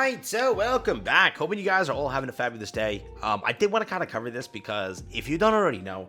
Alright, so welcome back. Hoping you guys are all having a fabulous day. I did want to kind of cover this because if you don't already know,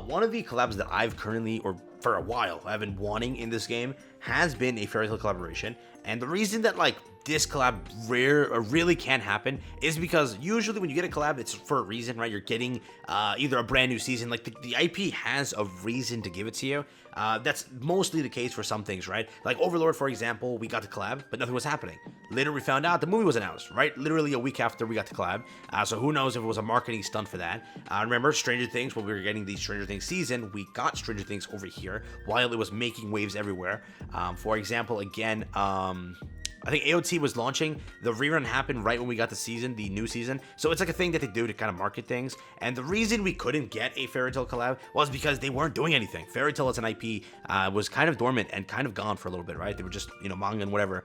one of the collabs that I've currently, or for a while, I've been wanting in this game has been a Fairy Tail collaboration. And the reason that this collab really can't happen is because usually when you get a collab, it's for a reason, right? You're getting either a brand new season, like the IP has a reason to give it to you. That's mostly the case for some things, right? Like Overlord, for example, we got the collab, but nothing was happening. Later we found out the movie was announced, right? Literally a week after we got the collab. So who knows if it was a marketing stunt for that. Remember Stranger Things, when we were getting the Stranger Things season, we got Stranger Things over here while it was making waves everywhere. For example, again, I think AOT was launching. The rerun happened right when we got the season, the new season. So it's like a thing that they do to kind of market things. And the reason we couldn't get a Fairy Tail collab was because they weren't doing anything. Fairy Tail as an IP was kind of dormant and kind of gone for a little bit, right? They were just, manga and whatever.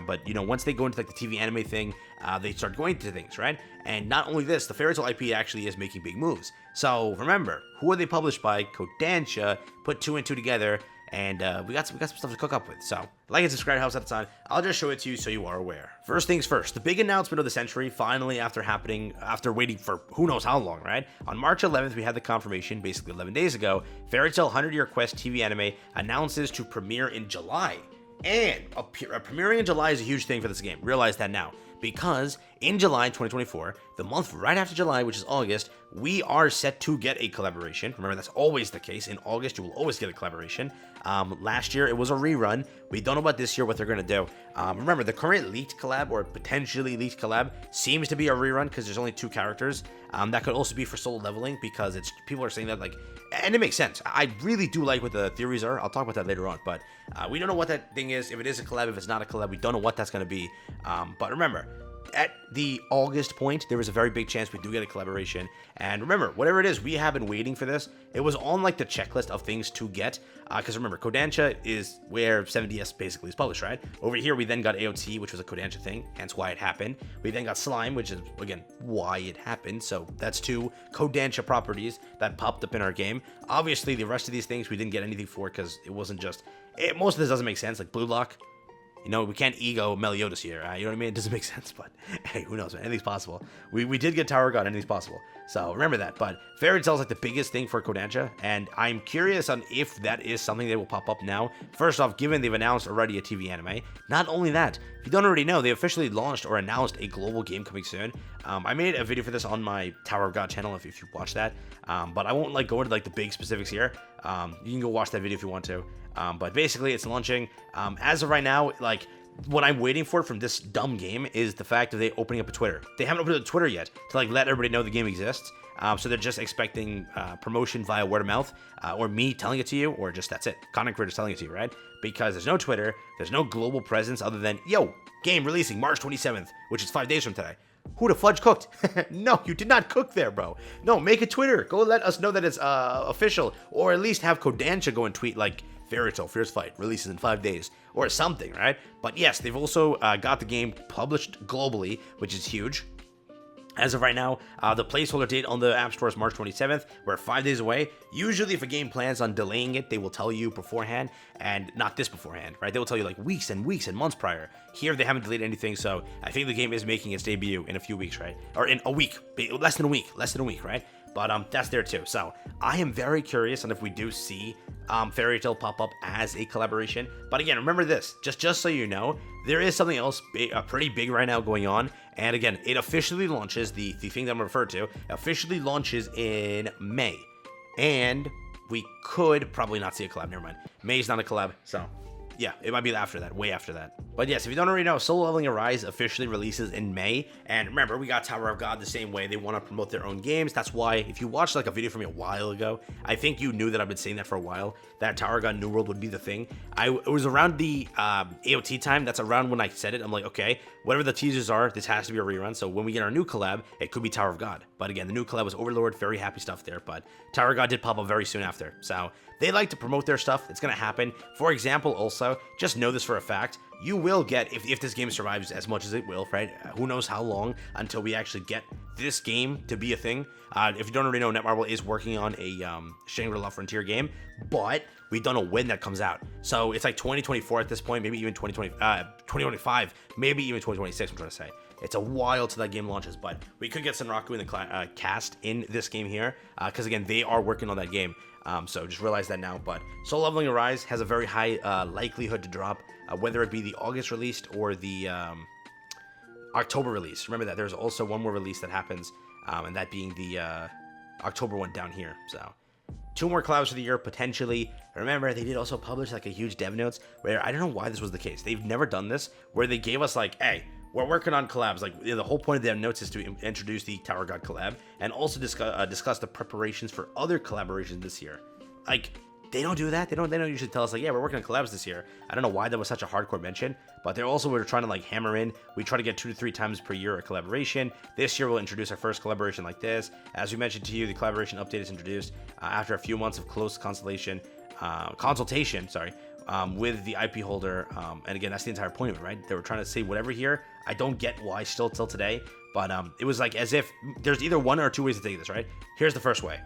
But, once they go into the TV anime thing, they start going to things, right? And not only this, the Fairy Tail IP actually is making big moves. So remember, who are they published by? Kodansha. Put two and two together. And we got some stuff to cook up with. So, like and subscribe, house that's on. I'll just show it to you so you are aware. First things first, the big announcement of the century finally after waiting for who knows how long, right? On March 11th, we had the confirmation, basically 11 days ago. Fairy Tail 100-Year Quest TV anime announces to premiere in July. And premiering in July is a huge thing for this game. Realize that now. Because in July 2024, the month right after July, which is August, we are set to get a collaboration. Remember, that's always the case. In August, you will always get a collaboration. Last year, it was a rerun. We don't know about this year what they're going to do. Remember, the current leaked collab, or potentially leaked collab, seems to be a rerun because there's only 2 characters. That could also be for solo leveling because people are saying that, and it makes sense. I really do like what the theories are. I'll talk about that later on, but we don't know what that thing is. If it is a collab, if it's not a collab, we don't know what that's going to be. But remember, at the August point, there was a very big chance we do get a collaboration. And remember, whatever it is, we have been waiting for this. It was on the checklist of things to get. Because remember, Kodansha is where 7DS basically is published, right? Over here, we then got AOT, which was a Kodansha thing, hence why it happened. We then got Slime, which is, again, why it happened. So that's 2 Kodansha properties that popped up in our game. Obviously, the rest of these things we didn't get anything for because it wasn't just... most of this doesn't make sense, like Blue Lock. We can't ego Meliodas here. You know what I mean? It doesn't make sense, but hey, who knows, man? Anything's possible. We did get Tower of God, anything's possible. So remember that. But Fairy Tail is the biggest thing for Kodansha, and I'm curious on if that is something that will pop up now. First off, given they've announced already a TV anime. Not only that, if you don't already know, they officially launched or announced a global game coming soon. I made a video for this on my Tower of God channel if you watch that. But I won't go into the big specifics here. You can go watch that video if you want to. But basically, it's launching. As of right now, what I'm waiting for from this dumb game is the fact that they're opening up a Twitter. They haven't opened up a Twitter yet to let everybody know the game exists. So they're just expecting promotion via word of mouth, or me telling it to you, or just that's it. Content creators telling it to you, right? Because there's no Twitter, there's no global presence other than, yo, game releasing March 27th, which is 5 days from today. Who the fudge cooked? No, you did not cook there, bro. No, make a Twitter. Go let us know that it's official, or at least have Kodansha go and tweet Fairy Tail Fierce Fight releases in 5 days or something, right? But yes, they've also got the game published globally, which is huge. As of right now, the placeholder date on the App Store is March 27th. We're 5 days away. Usually, if a game plans on delaying it, they will tell you beforehand, and not this beforehand, right? They will tell you weeks and weeks and months prior. Here, they haven't delayed anything, so I think the game is making its debut in a few weeks, right? Or in a week, less than a week, right? But that's there too. So I am very curious on if we do see Fairy Tail pop up as a collaboration. But again, remember this, just so you know, there is something else pretty big right now going on. And again, it officially launches, the thing that I'm referred to, officially launches in May. And we could probably not see a collab, never mind. May's not a collab, so... yeah, it might be after that, way after that. But yes, if you don't already know, Solo Leveling Arise officially releases in May. And remember, we got Tower of God the same way. They want to promote their own games. That's why, if you watched a video from me a while ago, I think you knew that I've been saying that for a while, that Tower of God New World would be the thing. It was around the AOT time. That's around when I said it. I'm like, okay, whatever the teasers are, this has to be a rerun. So when we get our new collab, it could be Tower of God. But again, the new collab was Overlord. Very happy stuff there. But Tower of God did pop up very soon after. So they like to promote their stuff. It's going to happen. For example, also, just know this for a fact, you will get, if this game survives as much as it will, right? Who knows how long until we actually get this game to be a thing. If you don't already know, Netmarble is working on a Shangri-La Frontier game, but we don't know when that comes out. So it's like 2024 at this point, maybe even 2025, maybe even 2026, I'm trying to say. It's a while till that game launches, but we could get Senraku in the cast in this game here, because again, they are working on that game. So just realize that now. But Soul Leveling Arise has a very high likelihood to drop, whether it be the August release or the October release. Remember that there's also one more release that happens, and that being the October one down here. So 2 more collabs for the year, potentially. Remember, they did also publish like a huge dev notes where I don't know why this was the case. They've never done this, where they gave us like, hey, we're working on collabs. Like, the whole point of their notes is to introduce the Tower of God collab and also discuss the preparations for other collaborations this year. Like, they don't do that. They don't usually tell us like, yeah, we're working on collabs this year. I don't know why that was such a hardcore mention, but they also were trying to like hammer in. We try to get 2 to 3 times per year a collaboration. This year we'll introduce our first collaboration like this. As we mentioned to you, the collaboration update is introduced after a few months of close consultation, with the IP holder. And again, that's the entire point of it, right? They were trying to say whatever here. I don't get why still till today, but it was like as if there's either 1 or 2 ways to take this, right? Here's the first way.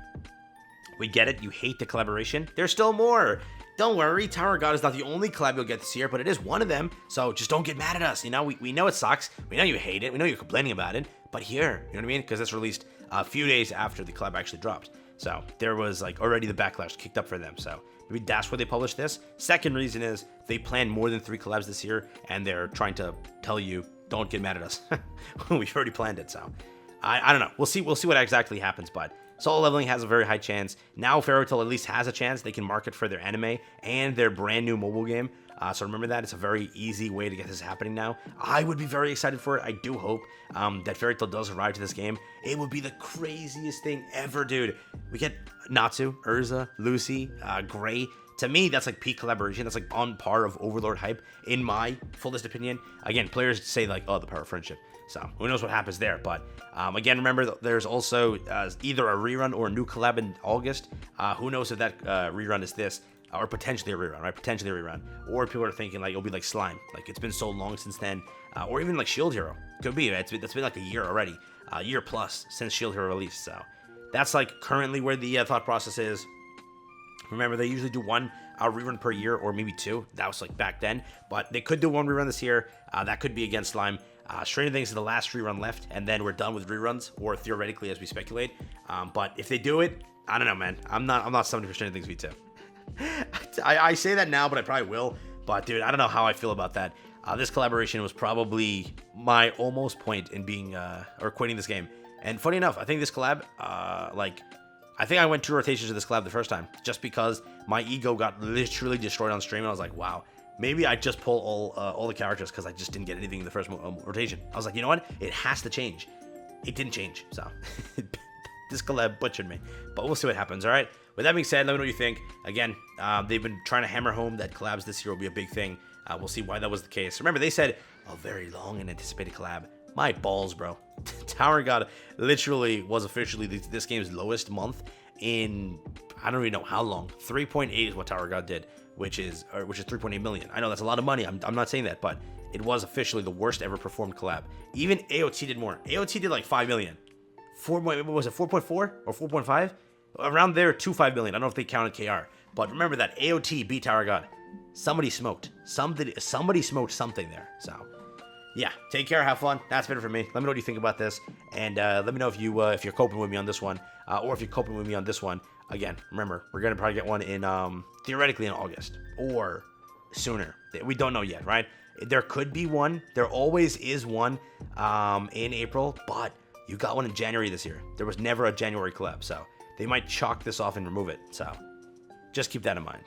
We get it. You hate the collaboration. There's still more. Don't worry. Tower of God is not the only collab you'll get this year, but it is one of them. So just don't get mad at us. You know, we know it sucks. We know you hate it. We know you're complaining about it. But here, you know what I mean? Because it's released a few days after the collab actually dropped. So there was like already the backlash kicked up for them. So maybe that's where they published this. Second reason is they plan more than 3 collabs this year, and they're trying to tell you, don't get mad at us. We've already planned it. So I don't know. We'll see what exactly happens, but Solo Leveling has a very high chance. Now Fairy Tail at least has a chance. They can market for their anime and their brand new mobile game. So remember that. It's a very easy way to get this happening now. I would be very excited for it. I do hope that Fairy Tail does arrive to this game. It would be the craziest thing ever, dude. We get Natsu, Urza, Lucy, Gray. To me, that's like peak collaboration. That's like on par of Overlord hype, in my fullest opinion. Again, players say like, oh, the power of friendship. So who knows what happens there. But again, remember, there's also either a rerun or a new collab in August. Who knows if that rerun is this, or potentially a rerun, right? Potentially a rerun. Or people are thinking like it'll be like Slime. Like it's been so long since then. Or even like Shield Hero. Could be. It's been like a year already. A year plus since Shield Hero released. So that's like currently where the thought process is. Remember, they usually do 1 rerun per year, or maybe 2. That was like back then. But they could do 1 rerun this year. That could be against Slime. Stranger Things is the last rerun left, and then we're done with reruns, or theoretically, as we speculate. But if they do it, I don't know, man. I'm not somebody for Stranger Things V2. I say that now, but I probably will. But dude, I don't know how I feel about that. This collaboration was probably my almost point in being or quitting this game. And funny enough, I think this collab, I think I went 2 rotations of this collab the first time, just because my ego got literally destroyed on stream, and I was like, wow. Maybe I just pull all the characters because I just didn't get anything in the first rotation. I was like, you know what? It has to change. It didn't change, so this collab butchered me. But we'll see what happens, all right? With that being said, let me know what you think. Again, they've been trying to hammer home that collabs this year will be a big thing. We'll see why that was the case. Remember, they said a very long and anticipated collab. My balls, bro. Tower of God literally was officially this game's lowest month in, I don't even know how long. 3.8 is what Tower of God did. Which is 3.8 million. I know that's a lot of money. I'm not saying that, but it was officially the worst ever performed collab. Even AOT did more. AOT did like 5 million. What was it, 4.4 or 4.5? Around there, 5 million. I don't know if they counted KR. But remember that AOT beat Tower of God. Somebody smoked. Somebody smoked something there. So, yeah. Take care. Have fun. That's been it for me. Let me know what you think about this. And let me know if you're coping with me on this one. Or if you're coping with me on this one. Again, remember, we're going to probably get one in, theoretically in August or sooner. We don't know yet, right? There could be one. There always is one in April, but you got one in January this year. There was never a January collab, so they might chalk this off and remove it. So just keep that in mind.